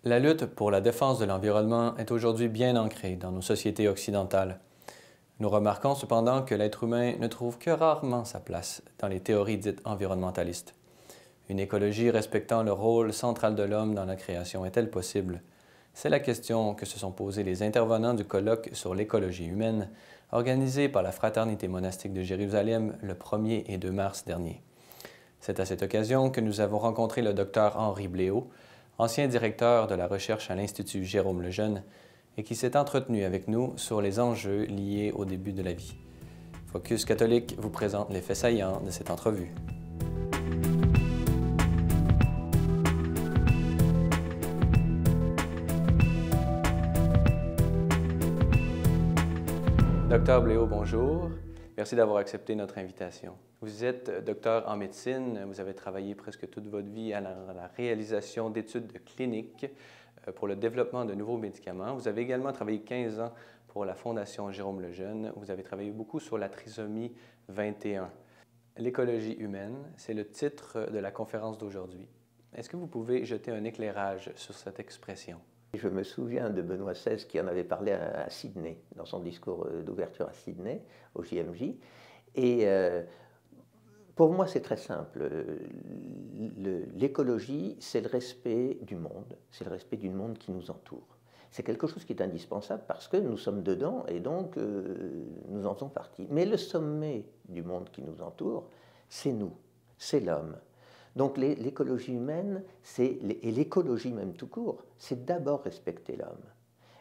La lutte pour la défense de l'environnement est aujourd'hui bien ancrée dans nos sociétés occidentales. Nous remarquons cependant que l'être humain ne trouve que rarement sa place dans les théories dites environnementalistes. Une écologie respectant le rôle central de l'homme dans la création est-elle possible? C'est la question que se sont posées les intervenants du colloque sur l'écologie humaine, organisé par la Fraternité monastique de Jérusalem le 1er et 2 mars dernier. C'est à cette occasion que nous avons rencontré le Dr Henri Bléau, ancien directeur de la recherche à l'Institut Jérôme Lejeune, et qui s'est entretenu avec nous sur les enjeux liés au début de la vie. Focus catholique vous présente les faits saillants de cette entrevue. Docteur Bléau, bonjour. Merci d'avoir accepté notre invitation. Vous êtes docteur en médecine. Vous avez travaillé presque toute votre vie à la réalisation d'études cliniques pour le développement de nouveaux médicaments. Vous avez également travaillé 15 ans pour la Fondation Jérôme Lejeune. Vous avez travaillé beaucoup sur la trisomie 21. L'écologie humaine, c'est le titre de la conférence d'aujourd'hui. Est-ce que vous pouvez jeter un éclairage sur cette expression? Je me souviens de Benoît XVI qui en avait parlé à Sydney, dans son discours d'ouverture à Sydney, au JMJ. Et pour moi, c'est très simple. L'écologie, c'est le respect du monde, c'est le respect du monde qui nous entoure. C'est quelque chose qui est indispensable parce que nous sommes dedans et donc nous en faisons partie. Mais le sommet du monde qui nous entoure, c'est nous, c'est l'homme. Donc l'écologie humaine, et l'écologie même tout court, c'est d'abord respecter l'homme.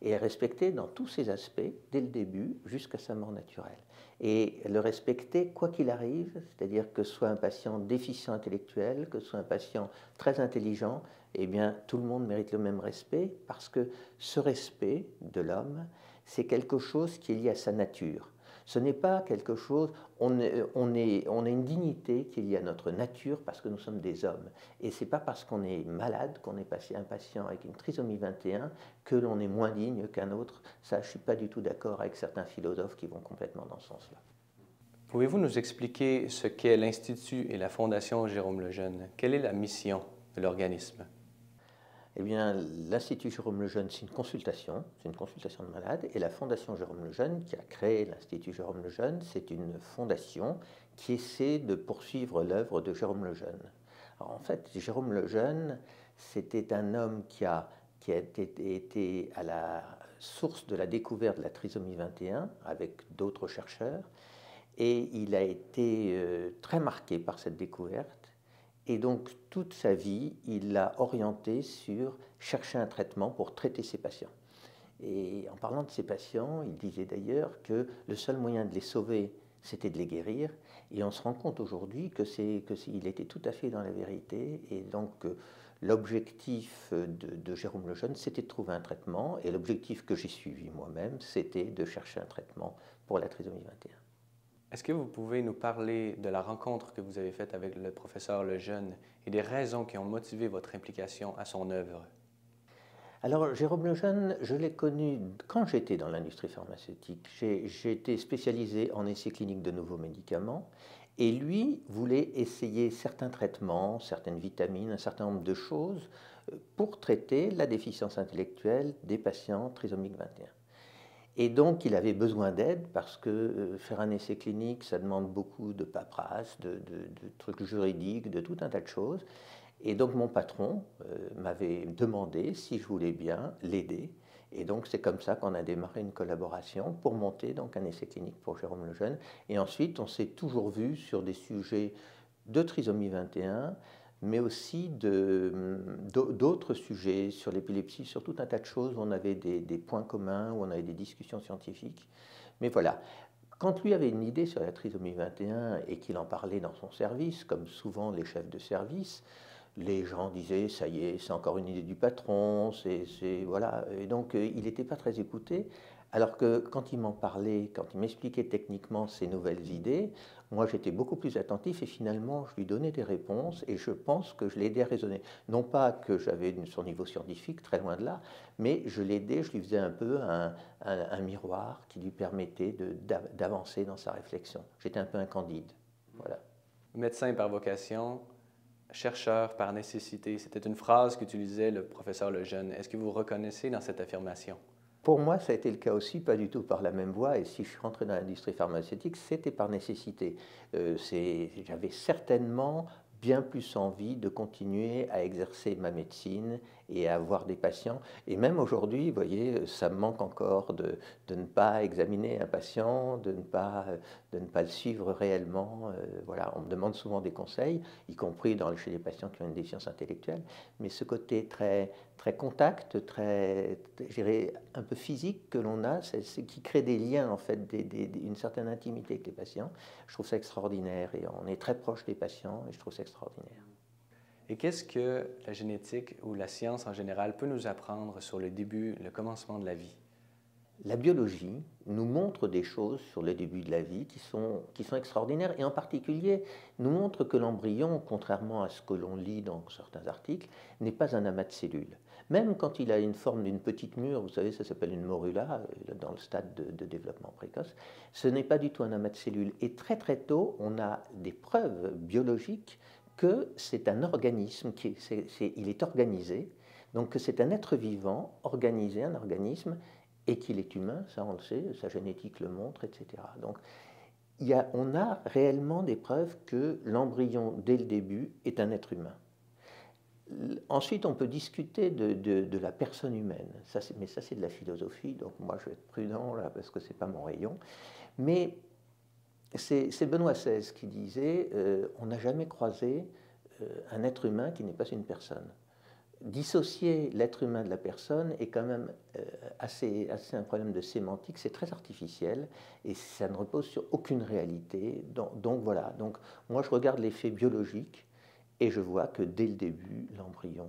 Et respecter dans tous ses aspects, dès le début jusqu'à sa mort naturelle. Et le respecter quoi qu'il arrive, c'est-à-dire que ce soit un patient déficient intellectuel, que ce soit un patient très intelligent, eh bien tout le monde mérite le même respect parce que ce respect de l'homme, c'est quelque chose qui est lié à sa nature. Ce n'est pas quelque chose, on a une dignité qui est liée à notre nature parce que nous sommes des hommes. Et ce n'est pas parce qu'on est malade, qu'on est un patient avec une trisomie 21, que l'on est moins digne qu'un autre. Ça, je ne suis pas du tout d'accord avec certains philosophes qui vont complètement dans ce sens-là. Pouvez-vous nous expliquer ce qu'est l'Institut et la Fondation Jérôme Lejeune? Quelle est la mission de l'organisme? Eh bien, l'Institut Jérôme Lejeune, c'est une consultation de malades, et la Fondation Jérôme Lejeune, qui a créé l'Institut Jérôme Lejeune, c'est une fondation qui essaie de poursuivre l'œuvre de Jérôme Lejeune. Alors, en fait, Jérôme Lejeune, c'était un homme qui a été à la source de la découverte de la trisomie 21 avec d'autres chercheurs, et il a été très marqué par cette découverte. Et donc, toute sa vie, il l'a orienté sur chercher un traitement pour traiter ses patients. Et en parlant de ses patients, il disait d'ailleurs que le seul moyen de les sauver, c'était de les guérir. Et on se rend compte aujourd'hui qu'il était tout à fait dans la vérité. Et donc, l'objectif de Jérôme Lejeune, c'était de trouver un traitement. Et l'objectif que j'ai suivi moi-même, c'était de chercher un traitement pour la trisomie 21. Est-ce que vous pouvez nous parler de la rencontre que vous avez faite avec le professeur Lejeune et des raisons qui ont motivé votre implication à son œuvre? Alors, Jérôme Lejeune, je l'ai connu quand j'étais dans l'industrie pharmaceutique. J'ai été spécialisé en essais cliniques de nouveaux médicaments et lui voulait essayer certains traitements, certaines vitamines, un certain nombre de choses pour traiter la déficience intellectuelle des patients trisomiques 21. Et donc, il avait besoin d'aide parce que faire un essai clinique, ça demande beaucoup de paperasse, de trucs juridiques, de tout un tas de choses. Et donc, mon patron m'avait demandé si je voulais bien l'aider. Et donc, c'est comme ça qu'on a démarré une collaboration pour monter donc un essai clinique pour Jérôme Lejeune. Et ensuite, on s'est toujours vu sur des sujets de trisomie 21, mais aussi d'autres sujets sur l'épilepsie, sur tout un tas de choses où on avait des points communs, où on avait des discussions scientifiques. Mais voilà, quand lui avait une idée sur la trisomie 21 et qu'il en parlait dans son service, comme souvent les chefs de service, les gens disaient, ça y est, c'est encore une idée du patron, voilà. Et donc, il n'était pas très écouté. Alors que quand il m'en parlait, quand il m'expliquait techniquement ses nouvelles idées, moi j'étais beaucoup plus attentif et finalement je lui donnais des réponses et je pense que je l'aidais à raisonner. Non pas que j'avais son niveau scientifique, très loin de là, mais je l'aidais, je lui faisais un peu un miroir qui lui permettait d'avancer dans sa réflexion. J'étais un peu un candide. Voilà. Médecin par vocation, chercheur par nécessité. C'était une phrase qu'utilisait le professeur Lejeune. Est-ce que vous reconnaissez dans cette affirmation? Pour moi, ça a été le cas aussi, pas du tout par la même voie. Et si je suis rentré dans l'industrie pharmaceutique, c'était par nécessité. J'avais certainement bien plus envie de continuer à exercer ma médecine et à avoir des patients. Et même aujourd'hui, vous voyez, ça me manque encore de ne pas examiner un patient, de ne pas le suivre réellement. Voilà, on me demande souvent des conseils, y compris chez les patients qui ont une déficience intellectuelle. Mais ce côté très, très contact, très, je dirais, un peu physique que l'on a, c'est ce qui crée des liens, en fait, une certaine intimité avec les patients. Je trouve ça extraordinaire et on est très proche des patients et je trouve ça extraordinaire. Et qu'est-ce que la génétique ou la science en général peut nous apprendre sur le début, le commencement de la vie? La biologie nous montre des choses sur le début de la vie qui sont extraordinaires et en particulier nous montre que l'embryon, contrairement à ce que l'on lit dans certains articles, n'est pas un amas de cellules. Même quand il a une forme d'une petite mûre, vous savez, ça s'appelle une morula, dans le stade de développement précoce, ce n'est pas du tout un amas de cellules. Et très très tôt, on a des preuves biologiques que c'est un organisme, il est organisé, donc que c'est un être vivant, organisé, un organisme, et qu'il est humain, ça on le sait, sa génétique le montre, etc. Donc on a réellement des preuves que l'embryon, dès le début, est un être humain. Ensuite, on peut discuter de la personne humaine, mais ça c'est de la philosophie, donc moi je vais être prudent là parce que ce n'est pas mon rayon. Mais c'est Benoît XVI qui disait on n'a jamais croisé un être humain qui n'est pas une personne. Dissocier l'être humain de la personne est quand même assez un problème de sémantique, c'est très artificiel et ça ne repose sur aucune réalité. Donc voilà, donc moi je regarde les faits biologiques et je vois que dès le début, l'embryon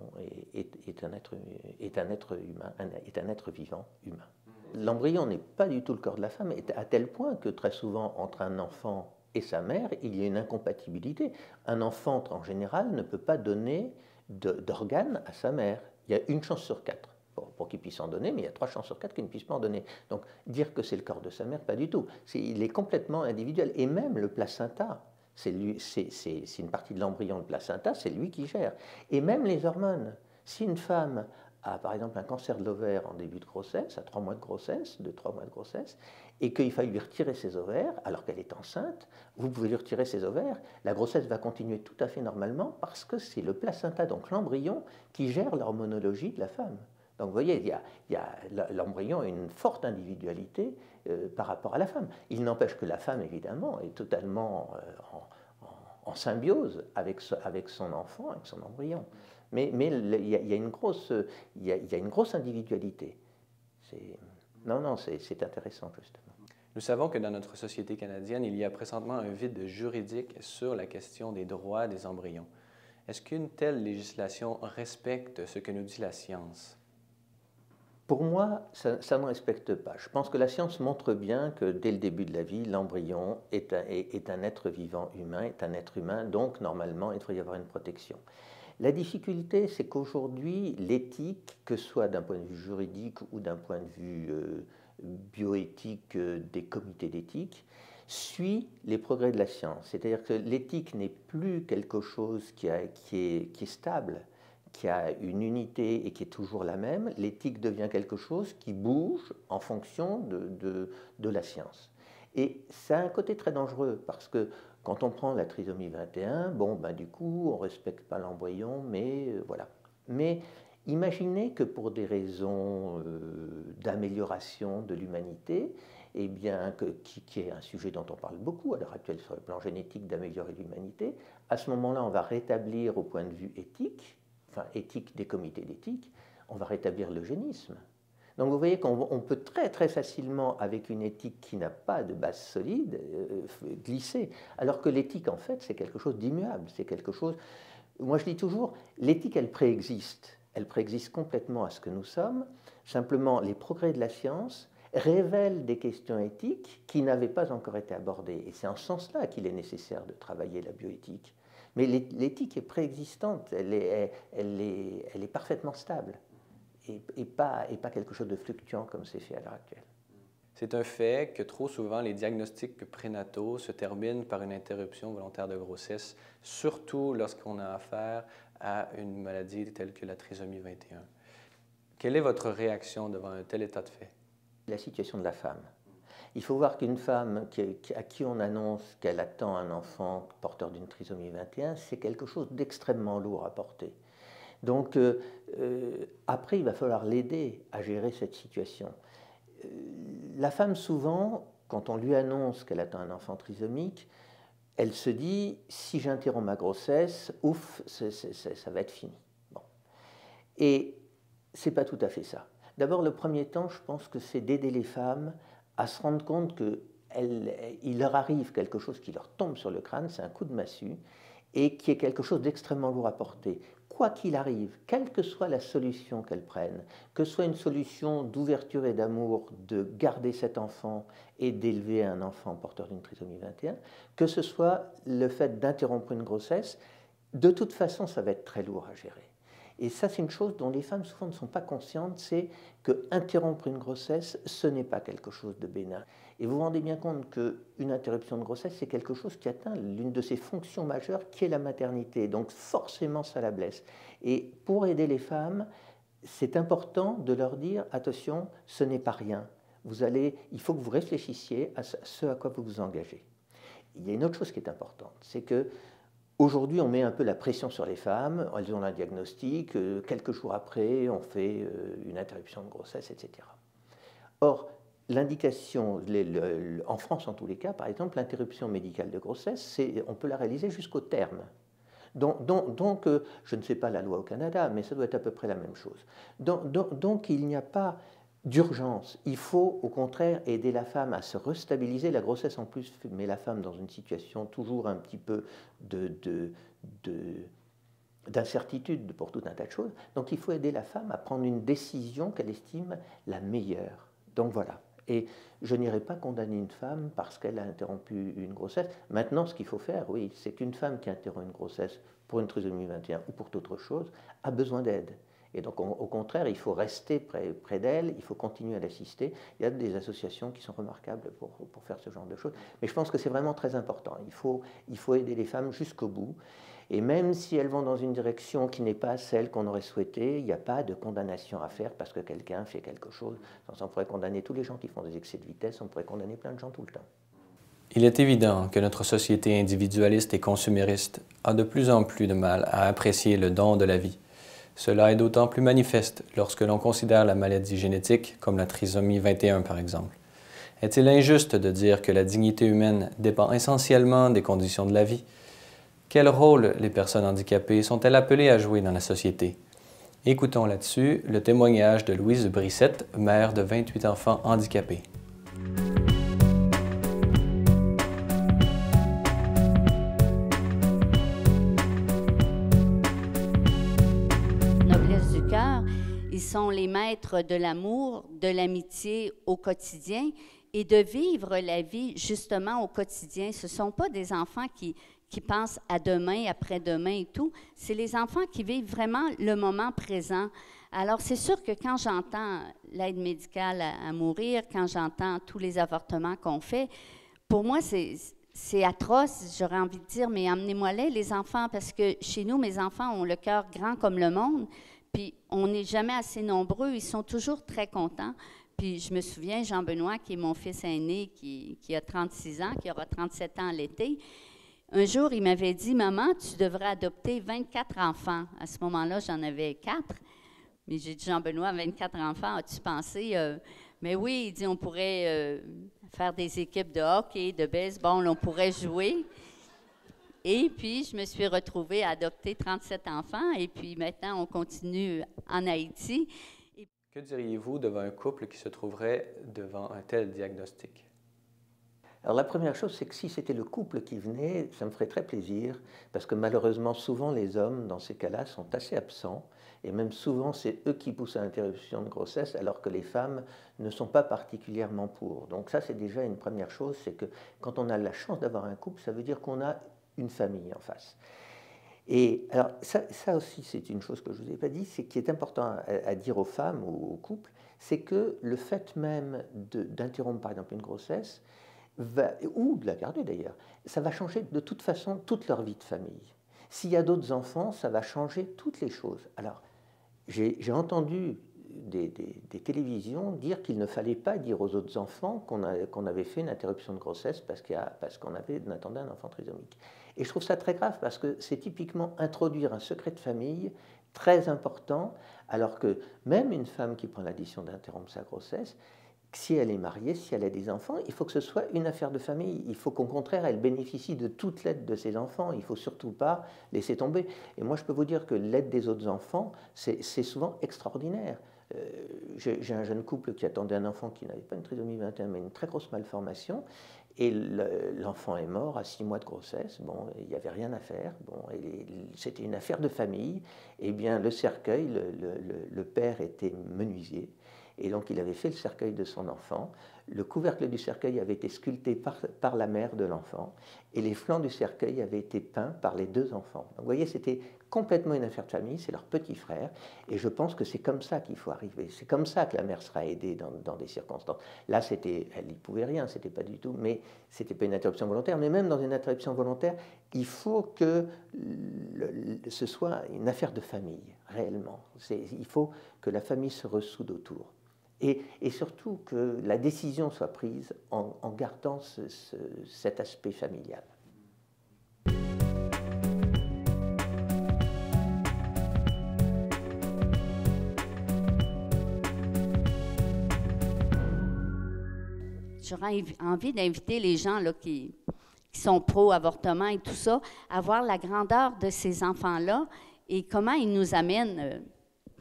est un être humain, est un être vivant humain. L'embryon n'est pas du tout le corps de la femme, à tel point que très souvent entre un enfant et sa mère, il y a une incompatibilité. Un enfant en général ne peut pas donner d'organes à sa mère. Il y a une chance sur 4 pour qu'il puisse en donner, mais il y a 3 chances sur 4 qu'il ne puisse pas en donner. Donc dire que c'est le corps de sa mère, pas du tout. Il est complètement individuel. Et même le placenta, c'est une partie de l'embryon, le placenta, c'est lui qui gère. Et même les hormones. Si une femme a par exemple un cancer de l'ovaire en début de grossesse, à 3 mois de grossesse, 2-3 mois de grossesse, et qu'il faille lui retirer ses ovaires, alors qu'elle est enceinte, vous pouvez lui retirer ses ovaires, la grossesse va continuer tout à fait normalement parce que c'est le placenta, donc l'embryon, qui gère l'hormonologie de la femme. Donc vous voyez, l'embryon a une forte individualité par rapport à la femme. Il n'empêche que la femme, évidemment, est totalement en symbiose avec son enfant, avec son embryon. Mais il y a une grosse individualité. Non, c'est intéressant, justement. Nous savons que dans notre société canadienne, il y a présentement un vide juridique sur la question des droits des embryons. Est-ce qu'une telle législation respecte ce que nous dit la science? Pour moi, ça ne respecte pas. Je pense que la science montre bien que dès le début de la vie, l'embryon est un être vivant humain, est un être humain, donc normalement, il devrait y avoir une protection. La difficulté, c'est qu'aujourd'hui, l'éthique, que ce soit d'un point de vue juridique ou d'un point de vue bioéthique des comités d'éthique, suit les progrès de la science. C'est-à-dire que l'éthique n'est plus quelque chose qui est stable, qui a une unité et qui est toujours la même. L'éthique devient quelque chose qui bouge en fonction de la science. Et ça a un côté très dangereux parce que quand on prend la trisomie 21, du coup, on ne respecte pas l'embryon, mais voilà. Mais imaginez que pour des raisons d'amélioration de l'humanité, eh bien, qui est un sujet dont on parle beaucoup à l'heure actuelle sur le plan génétique d'améliorer l'humanité, à ce moment-là, on va rétablir au point de vue éthique, enfin éthique des comités d'éthique, on va rétablir l'eugénisme. Donc vous voyez qu'on peut très très facilement, avec une éthique qui n'a pas de base solide, glisser. Alors que l'éthique, en fait, c'est quelque chose d'immuable. C'est quelque chose... Moi, je dis toujours, l'éthique, elle préexiste. Elle préexiste complètement à ce que nous sommes. Simplement, les progrès de la science révèlent des questions éthiques qui n'avaient pas encore été abordées. Et c'est en ce sens-là qu'il est nécessaire de travailler la bioéthique. Mais l'éthique est préexistante. Elle est parfaitement stable. Et pas quelque chose de fluctuant comme c'est fait à l'heure actuelle. C'est un fait que trop souvent, les diagnostics prénataux se terminent par une interruption volontaire de grossesse, surtout lorsqu'on a affaire à une maladie telle que la trisomie 21. Quelle est votre réaction devant un tel état de fait? La situation de la femme. Il faut voir qu'une femme à qui on annonce qu'elle attend un enfant porteur d'une trisomie 21, c'est quelque chose d'extrêmement lourd à porter. Donc après, il va falloir l'aider à gérer cette situation. La femme, souvent, quand on lui annonce qu'elle attend un enfant trisomique, elle se dit, si j'interromps ma grossesse, ouf, ça va être fini. Bon. Et ce n'est pas tout à fait ça. D'abord, le premier temps, je pense que c'est d'aider les femmes à se rendre compte qu'il leur arrive quelque chose qui leur tombe sur le crâne, c'est un coup de massue, et qui est quelque chose d'extrêmement lourd à porter. Quoi qu'il arrive, quelle que soit la solution qu'elles prennent, que ce soit une solution d'ouverture et d'amour, de garder cet enfant et d'élever un enfant porteur d'une trisomie 21, que ce soit le fait d'interrompre une grossesse, de toute façon, ça va être très lourd à gérer. Et ça, c'est une chose dont les femmes souvent ne sont pas conscientes, c'est qu'interrompre une grossesse, ce n'est pas quelque chose de bénin. Et vous vous rendez bien compte qu'une interruption de grossesse, c'est quelque chose qui atteint l'une de ses fonctions majeures, qui est la maternité. Donc forcément, ça la blesse. Et pour aider les femmes, c'est important de leur dire, attention, ce n'est pas rien. Il faut que vous réfléchissiez à ce à quoi vous vous engagez. Il y a une autre chose qui est importante, c'est que aujourd'hui, on met un peu la pression sur les femmes, elles ont un diagnostic, quelques jours après, on fait une interruption de grossesse, etc. Or, l'indication, en France en tous les cas, par exemple, l'interruption médicale de grossesse, on peut la réaliser jusqu'au terme. Donc, je ne sais pas la loi au Canada, mais ça doit être à peu près la même chose. Donc il n'y a pas d'urgence. Il faut au contraire aider la femme à se restabiliser. La grossesse en plus met la femme dans une situation toujours un petit peu d'incertitude pour tout un tas de choses. Donc il faut aider la femme à prendre une décision qu'elle estime la meilleure. Donc voilà. Et je n'irai pas condamner une femme parce qu'elle a interrompu une grossesse. Maintenant, ce qu'il faut faire, oui, c'est qu'une femme qui interrompt une grossesse pour une trisomie 21 ou pour toute autre chose a besoin d'aide. Et donc, au contraire, il faut rester près d'elle, il faut continuer à l'assister. Il y a des associations qui sont remarquables pour faire ce genre de choses. Mais je pense que c'est vraiment très important. Il faut aider les femmes jusqu'au bout. Et même si elles vont dans une direction qui n'est pas celle qu'on aurait souhaité, il n'y a pas de condamnation à faire parce que quelqu'un fait quelque chose. On pourrait condamner tous les gens qui font des excès de vitesse, on pourrait condamner plein de gens tout le temps. Il est évident que notre société individualiste et consumériste a de plus en plus de mal à apprécier le don de la vie. Cela est d'autant plus manifeste lorsque l'on considère la maladie génétique comme la trisomie 21 par exemple. Est-il injuste de dire que la dignité humaine dépend essentiellement des conditions de la vie? Quel rôle les personnes handicapées sont-elles appelées à jouer dans la société? Écoutons là-dessus le témoignage de Louise Brissette, mère de 28 enfants handicapés. Noblesse du cœur, ils sont les maîtres de l'amour, de l'amitié au quotidien et de vivre la vie justement au quotidien. Ce ne sont pas des enfants qui pensent à demain, après-demain et tout. C'est les enfants qui vivent vraiment le moment présent. Alors, c'est sûr que quand j'entends l'aide médicale à mourir, quand j'entends tous les avortements qu'on fait, pour moi, c'est atroce. J'aurais envie de dire, mais emmenez-moi les enfants, parce que chez nous, mes enfants ont le cœur grand comme le monde, puis on n'est jamais assez nombreux. Ils sont toujours très contents. Puis je me souviens, Jean-Benoît, qui est mon fils aîné, qui a 36 ans, qui aura 37 ans l'été, un jour, il m'avait dit, « Maman, tu devrais adopter 24 enfants. » À ce moment-là, j'en avais 4. Mais j'ai dit, « Jean-Benoît, 24 enfants, as-tu pensé? » Mais oui, il dit, on pourrait faire des équipes de hockey, de baseball, on pourrait jouer. Et puis, je me suis retrouvée à adopter 37 enfants. Et puis maintenant, on continue en Haïti. Que diriez-vous devant un couple qui se trouverait devant un tel diagnostic? Alors la première chose, c'est que si c'était le couple qui venait, ça me ferait très plaisir, parce que malheureusement, souvent les hommes, dans ces cas-là, sont assez absents, et même souvent, c'est eux qui poussent à l'interruption de grossesse, alors que les femmes ne sont pas particulièrement pour. Donc ça, c'est déjà une première chose, c'est que quand on a la chance d'avoir un couple, ça veut dire qu'on a une famille en face. Et alors, ça aussi, c'est une chose que je ne vous ai pas dit, c'est qui est important à dire aux femmes ou aux couples, c'est que le fait même d'interrompre, par exemple, une grossesse, ou de la garder d'ailleurs, ça va changer de toute façon toute leur vie de famille. S'il y a d'autres enfants, ça va changer toutes les choses. Alors, j'ai entendu des télévisions dire qu'il ne fallait pas dire aux autres enfants qu'on avait fait une interruption de grossesse parce qu'on attendait un enfant trisomique. Et je trouve ça très grave parce que c'est typiquement introduire un secret de famille très important, alors que même une femme qui prend la décision d'interrompre sa grossesse, si elle est mariée, si elle a des enfants, il faut que ce soit une affaire de famille. Il faut qu'au contraire, elle bénéficie de toute l'aide de ses enfants. Il ne faut surtout pas laisser tomber. Et moi, je peux vous dire que l'aide des autres enfants, c'est souvent extraordinaire. J'ai un jeune couple qui attendait un enfant qui n'avait pas une trisomie 21, mais une très grosse malformation. Et l'enfant est mort à 6 mois de grossesse. Bon, il n'y avait rien à faire. Bon, c'était une affaire de famille. Eh bien, le cercueil, le père était menuisier. Et donc, il avait fait le cercueil de son enfant. Le couvercle du cercueil avait été sculpté par la mère de l'enfant. Et les flancs du cercueil avaient été peints par les 2 enfants. Donc, vous voyez, c'était complètement une affaire de famille. C'est leur petit frère. Et je pense que c'est comme ça qu'il faut arriver. C'est comme ça que la mère sera aidée dans des circonstances. Là, elle n'y pouvait rien. C'était pas du tout. Mais c'était pas une interruption volontaire. Mais même dans une interruption volontaire, il faut que ce soit une affaire de famille, réellement. Il faut que la famille se ressoude autour. Et surtout que la décision soit prise en gardant cet aspect familial. J'aurais envie d'inviter les gens là, qui sont pro-avortement et tout ça à voir la grandeur de ces enfants-là et comment ils nous amènent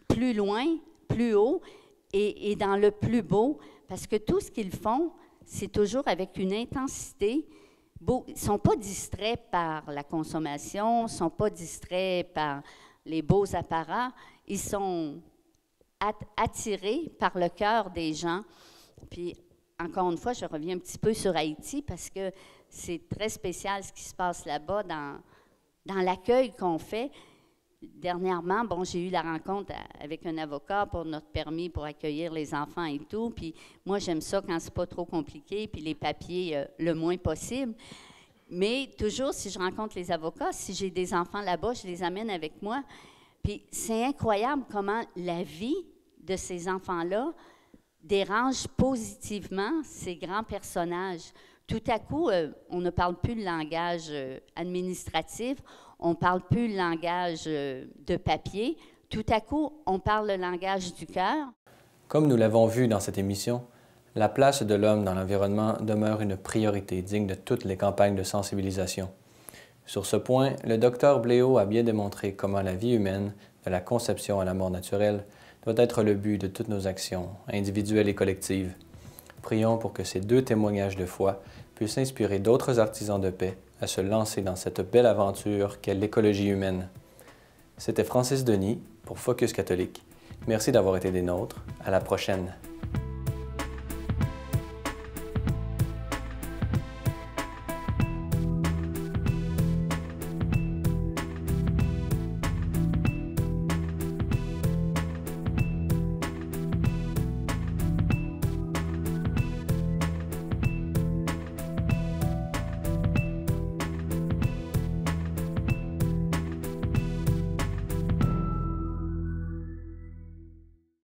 plus loin, plus haut, et dans le plus beau, parce que tout ce qu'ils font, c'est toujours avec une intensité. Ils ne sont pas distraits par la consommation, ils ne sont pas distraits par les beaux apparats, ils sont attirés par le cœur des gens. Puis, encore une fois, je reviens un petit peu sur Haïti, parce que c'est très spécial ce qui se passe là-bas dans l'accueil qu'on fait. Dernièrement, bon, j'ai eu la rencontre avec un avocat pour notre permis pour accueillir les enfants et tout. Puis moi, j'aime ça quand c'est pas trop compliqué, puis les papiers le moins possible. Mais toujours, si je rencontre les avocats, si j'ai des enfants là-bas, je les amène avec moi. Puis c'est incroyable comment la vie de ces enfants-là dérange positivement ces grands personnages. Tout à coup, on ne parle plus le langage administratif, on ne parle plus le langage de papier. Tout à coup, on parle le langage du cœur. Comme nous l'avons vu dans cette émission, la place de l'homme dans l'environnement demeure une priorité digne de toutes les campagnes de sensibilisation. Sur ce point, le Dr Bléau a bien démontré comment la vie humaine, de la conception à la mort naturelle, doit être le but de toutes nos actions, individuelles et collectives. Prions pour que ces 2 témoignages de foi puissent inspirer d'autres artisans de paix à se lancer dans cette belle aventure qu'est l'écologie humaine. C'était Francis Denis pour Focus catholique. Merci d'avoir été des nôtres. À la prochaine.